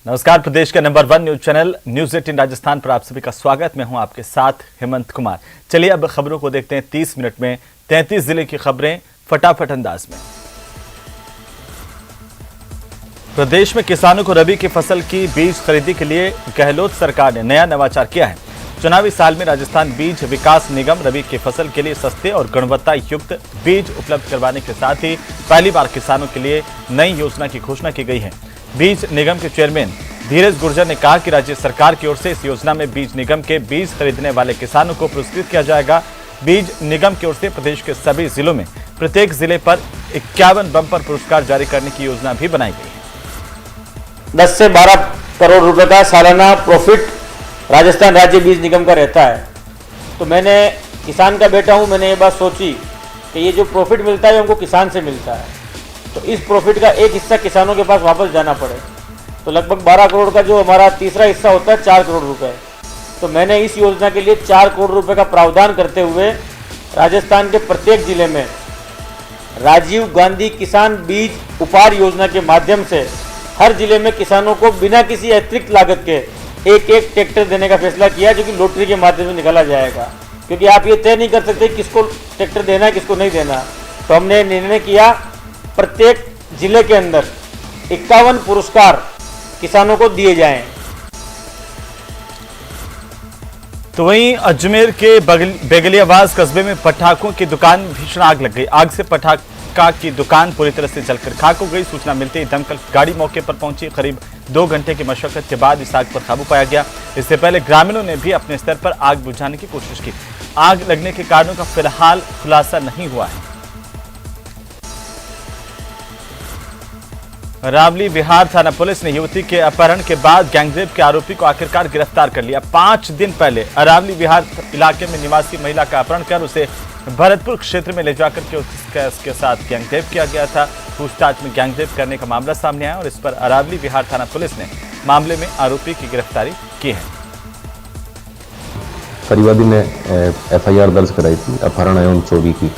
नमस्कार, प्रदेश के number 1 news channel news 18 Rajasthan पर आप सभी का स्वागत। मैं हूं आपके साथ हेमंत कुमार। चलिए अब खबरों को देखते हैं 30 मिनट में। 33 जिले की खबरें फटाफट अंदाज में। प्रदेश में किसानों को रबी की फसल की बीज खरीदी के लिए गहलोत सरकार ने नया नवाचार किया है। चुनावी साल में राजस्थान बीज विकास निगम रबी की फसल के लिए सस्ते और गुणवत्ता युक्त बीज उपलब्ध करवाने के साथ ही पहली बार किसानों के लिए नई योजना की घोषणा की गई है। बीज निगम के चेयरमैन धीरज गुर्जर ने कहा कि राज्य सरकार की ओर से इस योजना में बीज निगम के बीज खरीदने वाले किसानों को पुरस्कृत किया जाएगा। बीज निगम की ओर से प्रदेश के सभी जिलों में प्रत्येक जिले पर 51 बम्पर पुरस्कार जारी करने की योजना भी बनाई गई है। 10 से 12 करोड़ रुपए का सालाना प्रॉफिट राजस्थान राज्य बीज निगम का रहता है। तो मैंने किसान का बेटा हूं, मैंने ये बात सोची कि ये जो प्रॉफिट मिलता है हमको किसान से मिलता है, तो इस प्रॉफिट का एक हिस्सा किसानों के पास वापस जाना पड़े। तो लगभग 12 करोड़ का जो हमारा तीसरा हिस्सा होता है 4 करोड़ रुपए। तो मैंने इस योजना के लिए 4 करोड़ रुपए का प्रावधान करते हुए राजस्थान के प्रत्येक जिले में राजीव गांधी किसान बीज उपहार योजना के माध्यम से हर जिले में किसानों को बिना किसी अतिरिक्त लागत के एक ट्रैक्टर देने का फैसला किया, जो कि लॉटरी के माध्यम से निकाला जाएगा। क्योंकि आप ये तय नहीं कर सकते किसको ट्रैक्टर देना है, किसको नहीं देना। तो हमने निर्णय किया प्रत्येक जिले के अंदर 51 पुरस्कार किसानों को दिए जाएं। तो वहीं अजमेर के बेगलियावास कस्बे में पटाखों की दुकान में भीषण आग लग गई। आग से पटाखा की दुकान पूरी तरह से जलकर खाक हो गई। सूचना मिलते ही दमकल गाड़ी मौके पर पहुंची। करीब 2 घंटे की मशक्कत के बाद इस आग पर काबू पाया गया। इससे पहले ग्रामीणों ने भी अपने स्तर पर आग बुझाने की कोशिश की। आग लगने के कारणों का फिलहाल खुलासा नहीं हुआ है। अरावली विहार थाना पुलिस ने युवती के अपहरण के बाद गैंगरेप के आरोपी को आखिरकार गिरफ्तार कर लिया। 5 दिन पहले अरावली विहार इलाके में निवासी महिला का अपहरण कर उसे भरतपुर क्षेत्र में ले जाकर के उसके साथ गैंगरेप किया गया था। पूछताछ में गैंगरेप करने का मामला सामने आया और इस पर अरावली विहार थाना पुलिस ने मामले में आरोपी की गिरफ्तारी की है। परिवादी ने FIR दर्ज कराई थी अपहरण एवं चोरी की,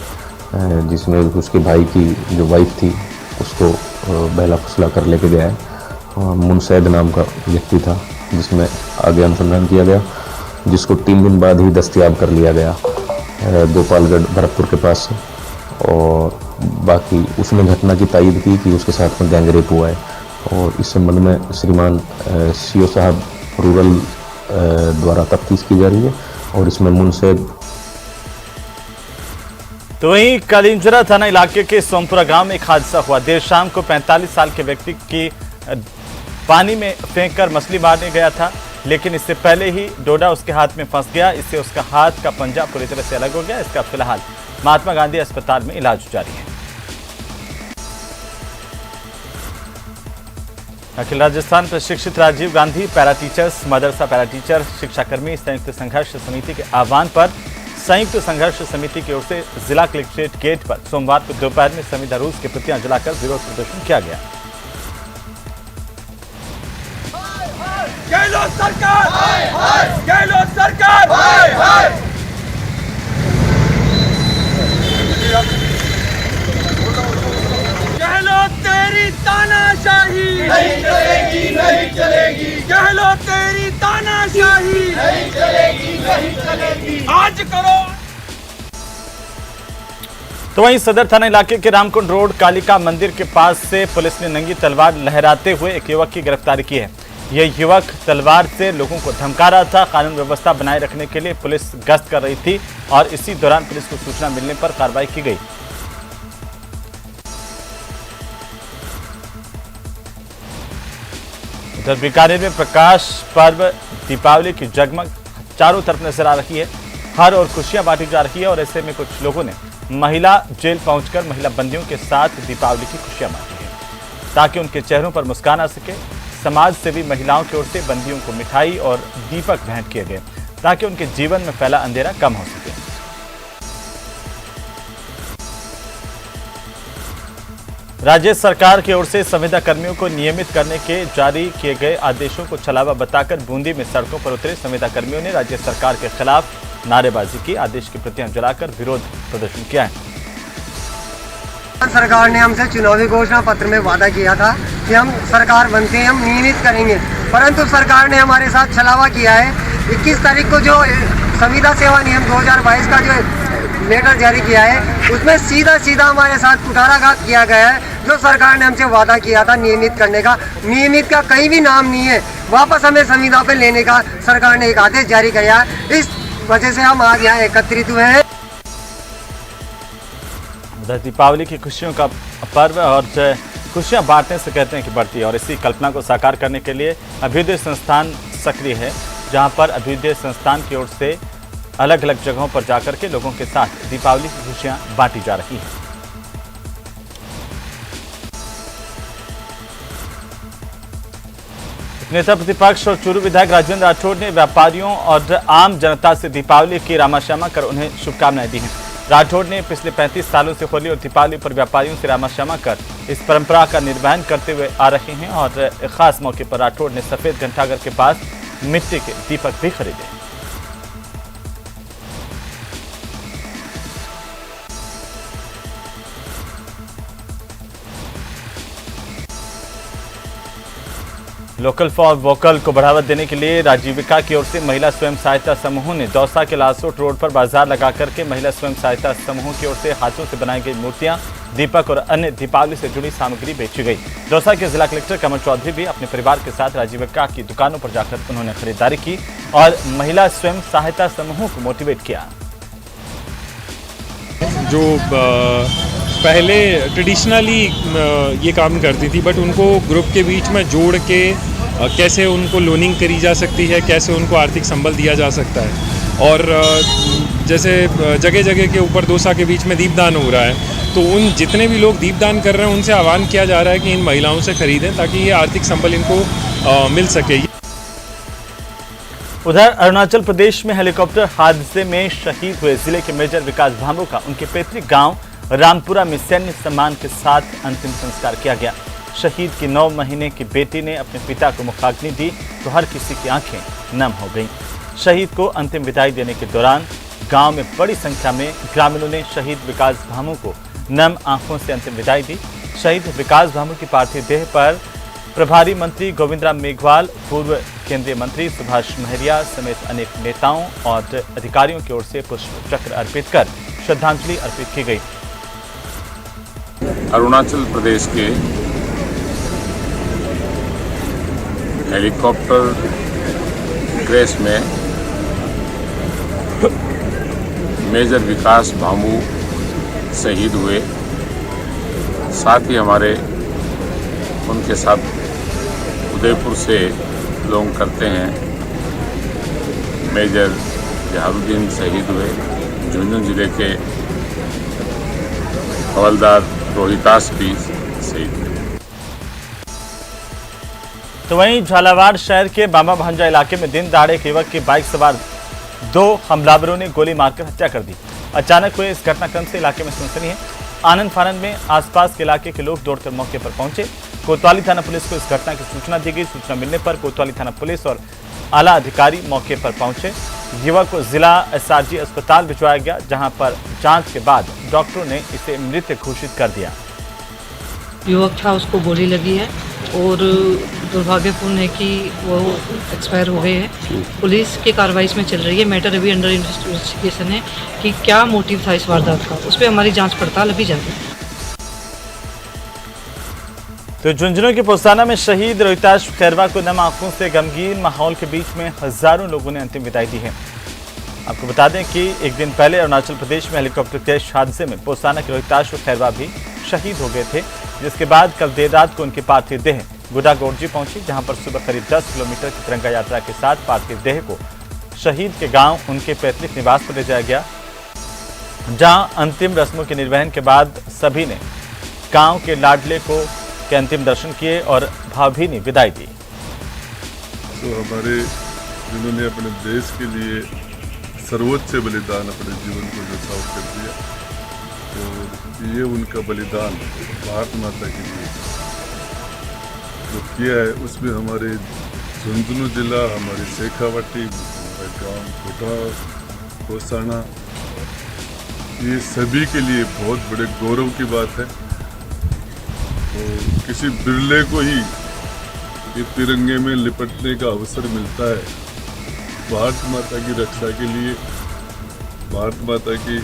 जिसमें उसके भाई की जो वाइफ थी उसको बहला फुसला कर लेके गया है। मुनसैद नाम का व्यक्ति था, जिसमें आगे अनुसंधान किया गया, जिसको 3 दिन बाद ही दस्तयाब कर लिया गया गोपालगढ़ भरतपुर के पास से। और बाकी उसने घटना की तायद की कि उसके साथ में गैंगरेप हुआ है। और इस संबंध में श्रीमान CO साहब रूरल द्वारा तफ्तीश की जा रही है और इसमें मुनसैद। तो वहीं कलिंजरा थाना इलाके के सोमपुरा गांव में एक हादसा हुआ। देर शाम को 45 साल के व्यक्ति की पानी में फेंककर मछली मारने गया था, लेकिन इससे पहले ही डोडा उसके हाथ में फंस गया। इससे उसका हाथ का पंजा पूरी तरह से अलग हो गया। इसका फिलहाल महात्मा गांधी अस्पताल में इलाज जारी है। अखिल राजस्थान प्रशिक्षित राजीव गांधी पैरा टीचर्स मदरसा पैरा टीचर शिक्षाकर्मी संयुक्त संघर्ष समिति के आह्वान पर संयुक्त संघर्ष समिति की ओर से जिला कलेक्ट्रेट गेट पर सोमवार को दोपहर में संविदा रूस की प्रतियां जलाकर विरोध प्रदर्शन किया गया। गहलोत सरकार, गहलोत सरकार, गहलोत तेरी तानाशाही नहीं चलेगी, नहीं चलेगी। गहलोत तेरी तानाशाही नहीं चलेगी, नहीं चलेगी। आज करो। तो वहीं सदर थाना इलाके के रामकुंड रोड कालिका मंदिर के पास से पुलिस ने नंगी तलवार लहराते हुए एक युवक की गिरफ्तारी की है। यह युवक तलवार से लोगों को धमका रहा था। कानून व्यवस्था बनाए रखने के लिए पुलिस गश्त कर रही थी और इसी दौरान पुलिस को सूचना मिलने पर कार्रवाई की गई। उधर बीकानेर में प्रकाश पर्व दीपावली की जगमग चारों तरफ नजर आ रही है। हर और खुशियां बांटी जा रही है और ऐसे में कुछ लोगों ने महिला जेल पहुंचकर महिला बंदियों के साथ दीपावली की खुशियां बांटी है, ताकि उनके चेहरों पर मुस्कान आ सके। समाज से भी महिलाओं की ओर से बंदियों को मिठाई और दीपक भेंट किए गए, ताकि उनके जीवन में फैला अंधेरा कम हो सके। राज्य सरकार की ओर से संविदा कर्मियों को नियमित करने के जारी किए गए आदेशों को छलावा बताकर बूंदी में सड़कों पर उतरे संविदा कर्मियों ने राज्य सरकार के खिलाफ नारेबाजी की। आदेश की प्रतियां जलाकर विरोध प्रदर्शन किया है। सरकार ने हमसे चुनावी घोषणा पत्र में वादा किया था कि हम सरकार बनते हैं हम नियमित करेंगे, परंतु सरकार ने हमारे साथ छलावा किया है। 21 तारीख को जो संविदा सेवा नियम 2022 का जो लेटर जारी किया है उसमें सीधा हमारे साथ कुठाराघात किया गया है। जो सरकार ने हमसे वादा किया था नियमित करने का, नियमित का कहीं भी नाम नहीं है। वापस हमें संविदा पे लेने का सरकार ने एक आदेश जारी किया है। इस वजह से हम आज यहाँ एकत्रित हुए हैं। उधर दीपावली की खुशियों का पर्व और खुशियां बांटने से कहते हैं कि बढ़ती है, और इसी कल्पना को साकार करने के लिए अभ्युदय संस्थान सक्रिय है, जहां पर अभ्युदय संस्थान की ओर से अलग अलग जगहों पर जाकर के लोगों के साथ दीपावली की खुशियां बांटी जा रही हैं। नेता प्रतिपक्ष और चूरू विधायक राजेंद्र राठौड़ ने व्यापारियों और आम जनता से दीपावली की रामाश्यामा कर उन्हें शुभकामनाएं दी हैं। राठौड़ ने पिछले 35 सालों से होली और दीपावली पर व्यापारियों से रामाश्यामा कर इस परंपरा का निर्वहन करते हुए आ रहे हैं, और एक खास मौके पर राठौड़ ने सफेद घंटाघर के पास मिट्टी के दीपक भी खरीदे। लोकल फॉर वोकल को बढ़ावा देने के लिए राजीविका की ओर से महिला स्वयं सहायता समूह ने दौसा के लासोट रोड पर बाजार लगा करके महिला स्वयं सहायता समूह की ओर से हाथों से बनाई गई मूर्तियां, दीपक और अन्य दीपावली से जुड़ी सामग्री बेची गई। दौसा के जिला कलेक्टर कमल चौधरी भी अपने परिवार के साथ राजीविका की दुकानों पर जाकर उन्होंने खरीदारी की और महिला स्वयं सहायता समूह को मोटिवेट किया। जो पहले ट्रेडिशनली ये काम करती थी, बट उनको ग्रुप के बीच में जोड़ के कैसे उनको लोनिंग करी जा सकती है, कैसे उनको आर्थिक संबल दिया जा सकता है। और जैसे जगह जगह के ऊपर दौसा के बीच में दीपदान हो रहा है, तो उन जितने भी लोग दीपदान कर रहे हैं उनसे आह्वान किया जा रहा है कि इन महिलाओं से खरीदें ताकि ये आर्थिक संबल इनको मिल सके। उधर अरुणाचल प्रदेश में हेलीकॉप्टर हादसे में शहीद हुए जिले के मेजर विकास भामू का उनके पैतृक गांव रामपुरा में सैन्य सम्मान के साथ अंतिम संस्कार किया गया। शहीद की 9 महीने की बेटी ने अपने पिता को मुखाग्नि दी तो हर किसी की आंखें नम हो गईं। शहीद को अंतिम विदाई देने के दौरान गांव में बड़ी संख्या में ग्रामीणों ने शहीद विकास भामू को नम आंखों से अंतिम विदाई दी। शहीद विकास भामू की पार्थिव देह पर प्रभारी मंत्री गोविंद राम मेघवाल, पूर्व केंद्रीय मंत्री सुभाष महरिया समेत अनेक नेताओं और अधिकारियों की ओर से पुष्प चक्र अर्पित कर श्रद्धांजलि अर्पित की गई। अरुणाचल प्रदेश के हेलीकॉप्टर क्रैश में मेजर विकास भामू शहीद हुए, साथ ही हमारे उनके साथ उदयपुर से बिलोंग करते हैं मेजर जहारुद्दीन शहीद हुए। झुंझुनू जिले के हवलदार रोहितास भी शहीद हुए। तो वहीं झालावाड़ शहर के बाबा भांजा इलाके में दिन दहाड़े एक युवक की बाइक सवार 2 हमलावरों ने गोली मारकर हत्या कर दी। अचानक हुए इस घटनाक्रम से इलाके में सनसनी है। आनंद फानंद में आसपास के इलाके के लोग दौड़कर मौके पर पहुंचे। कोतवाली थाना पुलिस को इस घटना की सूचना दी गई। सूचना मिलने पर कोतवाली थाना पुलिस और आला अधिकारी मौके पर पहुंचे। युवक को जिला एसआरजी अस्पताल भिजवाया गया, जहां पर जांच के बाद डॉक्टरों ने इसे मृत घोषित कर दिया। युवक था, उसको गोली लगी है और दुर्भाग्यपूर्ण है कि वो एक्सपायर हो गए हैं। पुलिस की कार्रवाई इसमें चल रही है। मैटर अभी अंडर इन्वेस्टिगेशन है कि क्या मोटिव था इस वारदात का, उस पर हमारी जांच पड़ताल अभी जारी है। तो झुंझुनू के पोसाना में शहीद रोहिताश खैरवा को नम आंखों से गमगीन माहौल के बीच में हजारों लोगों ने अंतिम विदाई दी है। आपको बता दें कि एक दिन पहले अरुणाचल प्रदेश में हेलीकॉप्टर क्रैश हादसे में पोसाना के रोहिताश खैरवा भी शहीद हो गए थे, जिसके बाद कल देर रात को उनकी पार्थिव देह गुडागोड़जी पहुंची, जहां पर सुबह करीब 10 किलोमीटर की तिरंगा यात्रा के साथ पार्थिव देह को शहीद के गांव उनके पैतृक निवास पर ले जाया गया, जहां अंतिम रस्मों के निर्वहन के बाद सभी ने गांव के लाडले को के अंतिम दर्शन किए और भावभीनी विदाई दी। तो हमारे जिन्होंने अपने देश के लिए सर्वोच्च बलिदान अपने जीवन को न्यौछावर कर दिया, और ये उनका बलिदान भारत माता के लिए जो किया है, उसमें हमारे झुंझुनू जिला, हमारी शेखावाटी, हमारा गांव कोटा, पोसाना, ये सभी के लिए बहुत बड़े गौरव की बात है। तो किसी बिरले को ही ये तिरंगे में लिपटने का अवसर मिलता है। भारत माता की रक्षा के लिए, भारत माता की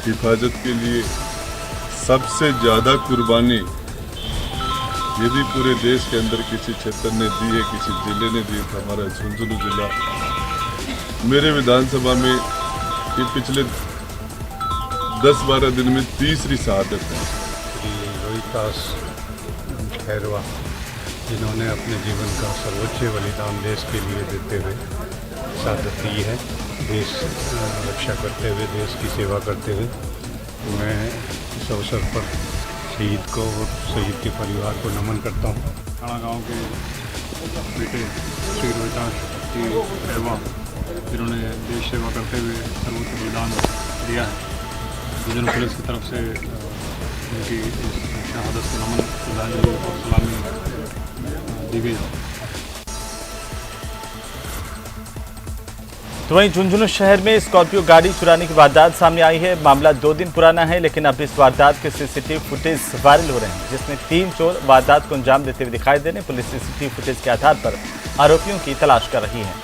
हिफाजत के लिए सबसे ज़्यादा कुर्बानी यदि पूरे देश के अंदर किसी क्षेत्र ने दी है, किसी जिले ने दी है, तो हमारा झुंझुनू जिला। मेरे विधानसभा में ये पिछले 10-12 दिन में तीसरी शहादत है। श्री रोहिदास खैरवा, जिन्होंने अपने जीवन का सर्वोच्च बलिदान देश के लिए देते हुए शहादत दी है, देश रक्षा करते हुए, देश की सेवा करते हुए। मैं इस अवसर पर शहीद को और शहीद के परिवार को नमन करता हूँ। थाना गांव के बेटे श्री रोहिदास खैरवा, जिन्होंने देश सेवा करते हुए सर्वोच्च बलिदान दिया है, झुंझुनू पुलिस की तरफ से उनकी इस शहादत को नमन, श्रद्धांजलि और सलामी दी गई। तो वहीं झुंझुनू शहर में स्कॉर्पियो गाड़ी चुराने की वारदात सामने आई है। मामला 2 दिन पुराना है, लेकिन अब इस वारदात के सीसीटीवी फुटेज वायरल हो रहे हैं, जिसमें 3 चोर वारदात को अंजाम देते हुए दिखाई दे रहे हैं। पुलिस सीसीटीवी फुटेज के आधार पर आरोपियों की तलाश कर रही है।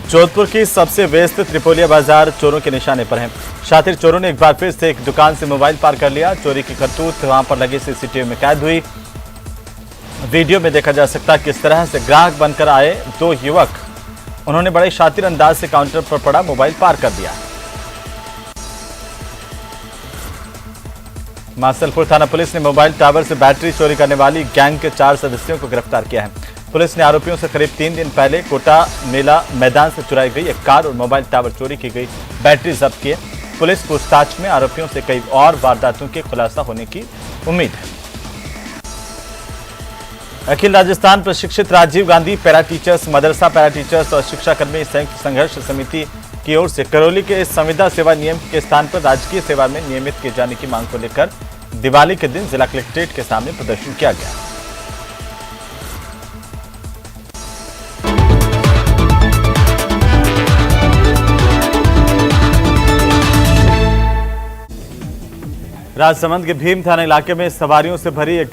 जोधपुर की सबसे व्यस्त त्रिपोलिया बाजार चोरों के निशाने पर है। शातिर चोरों ने एक बार फिर से एक दुकान से मोबाइल पार कर लिया। चोरी की करतूत वहां पर लगे सीसीटीवी में कैद हुई। वीडियो में देखा जा सकता है किस तरह से ग्राहक बनकर आए 2 युवक, उन्होंने बड़े शातिर अंदाज से काउंटर पर पड़ा मोबाइल पार कर दिया। मासलपुर थाना पुलिस ने मोबाइल टावर से बैटरी चोरी करने वाली गैंग के 4 सदस्यों को गिरफ्तार किया है। पुलिस ने आरोपियों से करीब 3 दिन पहले कोटा मेला मैदान से चुराई गई एक कार और मोबाइल टावर चोरी की गई बैटरी जब्त किए। पुलिस पूछताछ में आरोपियों से कई और वारदातों के खुलासा होने की उम्मीद है। अखिल राजस्थान प्रशिक्षित राजीव गांधी पैरा टीचर्स, मदरसा पैरा टीचर्स और शिक्षाकर्मी संयुक्त संघर्ष समिति की ओर से करौली के संविदा सेवा नियम के स्थान पर राजकीय सेवा में नियमित किए जाने की मांग को लेकर दिवाली के दिन जिला कलेक्ट्रेट के सामने प्रदर्शन किया गया। राजसमंद के भीम थाना इलाके में सवारियों से भरी एक